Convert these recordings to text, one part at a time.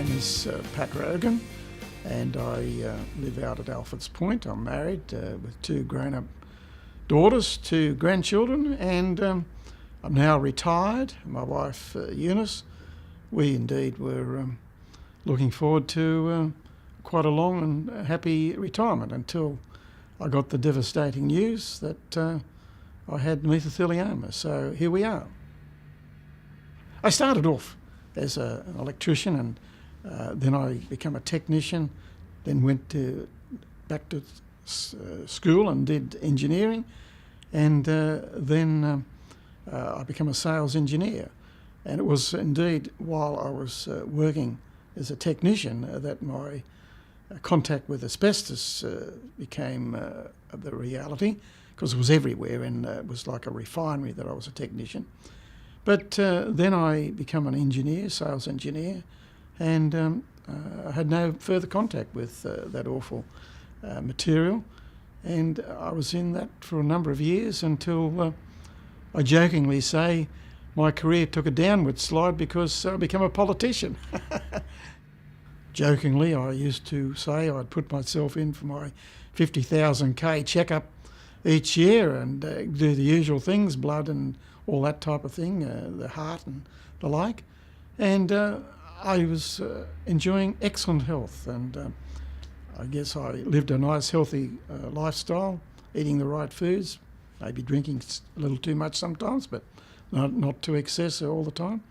name is Pat Rogan, and I live out at Alfords Point. I'm married with two grown-up daughters, two grandchildren, and I'm now retired. My wife Eunice, we indeed were looking forward to quite a long and happy retirement until I got the devastating news that I had mesothelioma. So here we are. I started off as an electrician, and then I became a technician, then went back to school and did engineering, and then I became a sales engineer. And it was indeed while I was working as a technician that my contact with asbestos became the reality, because it was everywhere, and it was like a refinery that I was a technician. But then I became an engineer, sales engineer, and I had no further contact with that awful material. And I was in that for a number of years until I jokingly say my career took a downward slide because I became a politician. Jokingly, I used to say I'd put myself in for my 50,000k checkup each year and do the usual things, blood and all that type of thing, the heart and the like. And I was enjoying excellent health, and I guess I lived a nice healthy lifestyle, eating the right foods, maybe drinking a little too much sometimes, but not to excess all the time.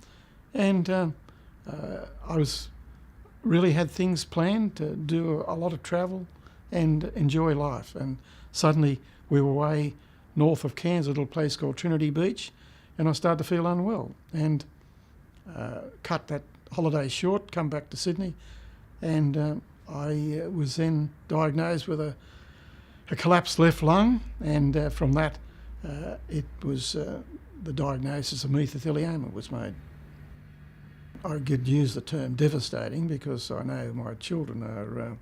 And I was really had things planned to do a lot of travel and enjoy life. And suddenly we were way north of Cairns, a little place called Trinity Beach, and I started to feel unwell and cut that holiday short, come back to Sydney, and I was then diagnosed with a collapsed left lung, and from that it was the diagnosis of mesothelioma was made. I could use the term devastating because I know my children are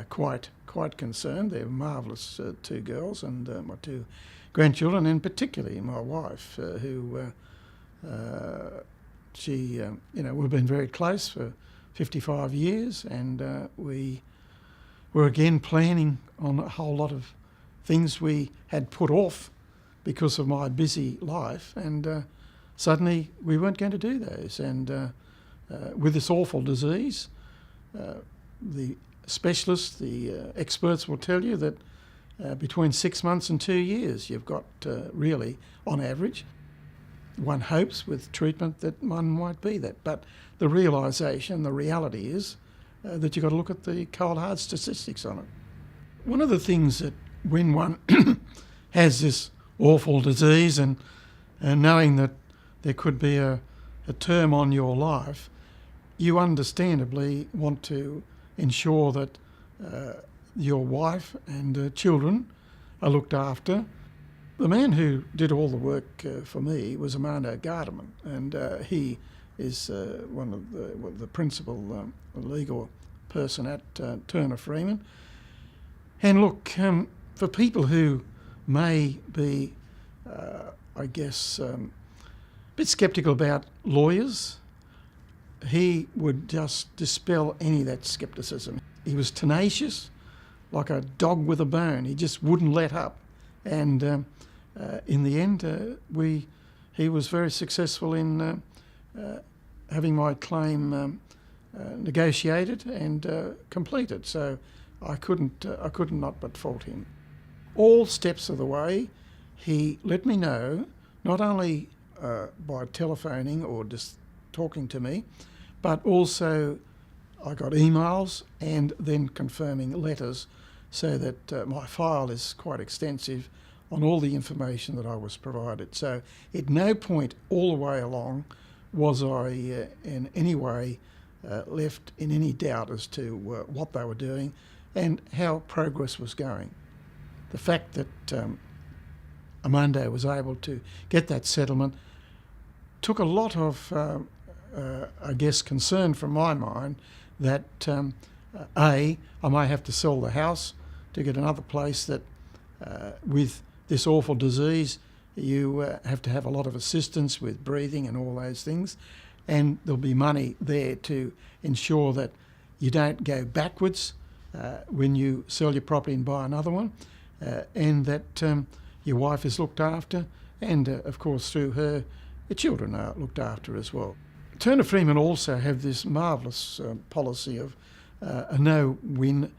quite concerned. They're marvellous two girls, and my two grandchildren, and particularly my wife, who we've been very close for 55 years, and we were again planning on a whole lot of things we had put off because of my busy life, and suddenly we weren't going to do those. And with this awful disease, the specialists, the experts will tell you that between 6 months and 2 years you've got really, on average. One hopes with treatment that one might be that, but the realisation, the reality is that you've got to look at the cold hard statistics on it. One of the things that when one has this awful disease and knowing that there could be a term on your life, you understandably want to ensure that your wife and children are looked after. The man who did all the work for me was Armando Garderman, and he is one of the principal legal person at Turner Freeman. And look, for people who may be, a bit sceptical about lawyers, he would just dispel any of that scepticism. He was tenacious, like a dog with a bone. He just wouldn't let up. And in the end, he was very successful in having my claim negotiated and completed. So I couldn't not but fault him. All steps of the way, he let me know, not only by telephoning or just talking to me, but also I got emails and then confirming letters, so that my file is quite extensive on all the information that I was provided. So at no point all the way along was I in any way left in any doubt as to what they were doing and how progress was going. The fact that Armando was able to get that settlement took a lot of, concern from my mind that I may have to sell the house to get another place that with this awful disease you have to have a lot of assistance with breathing and all those things. and there'll be money there to ensure that you don't go backwards when you sell your property and buy another one, and that your wife is looked after, and of course through her, your children are looked after as well. Turner Freeman also have this marvellous policy of a no-win,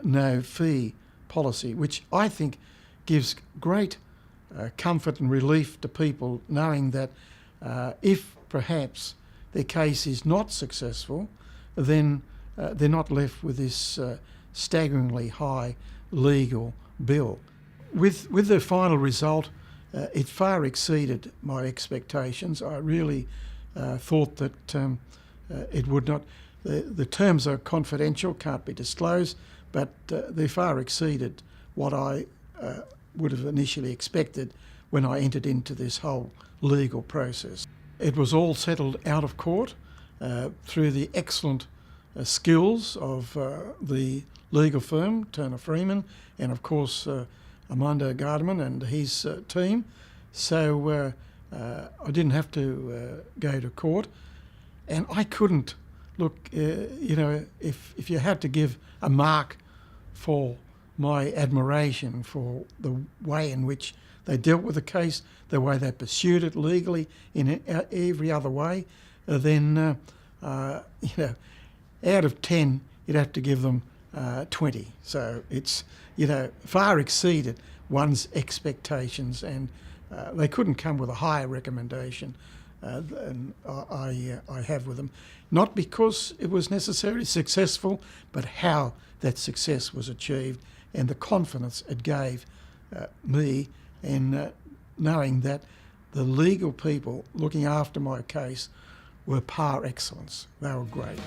no-fee policy, which I think gives great comfort and relief to people, knowing that if perhaps their case is not successful, then they're not left with this staggeringly high legal bill. With the final result, it far exceeded my expectations. I really thought that it would not. The terms are confidential, can't be disclosed, but they far exceeded what I would have initially expected when I entered into this whole legal process. It was all settled out of court through the excellent skills of the legal firm, Turner Freeman, and of course Armando Gardeman and his team. So I didn't have to go to court, and I couldn't look. If you had to give a mark for my admiration for the way in which they dealt with the case, the way they pursued it legally in every other way, then out of 10, you'd have to give them 20. So it's far exceeded one's expectations, and they couldn't come with a higher recommendation than I have with them. Not because it was necessarily successful, but how that success was achieved and the confidence it gave me in knowing that the legal people looking after my case were par excellence. They were great.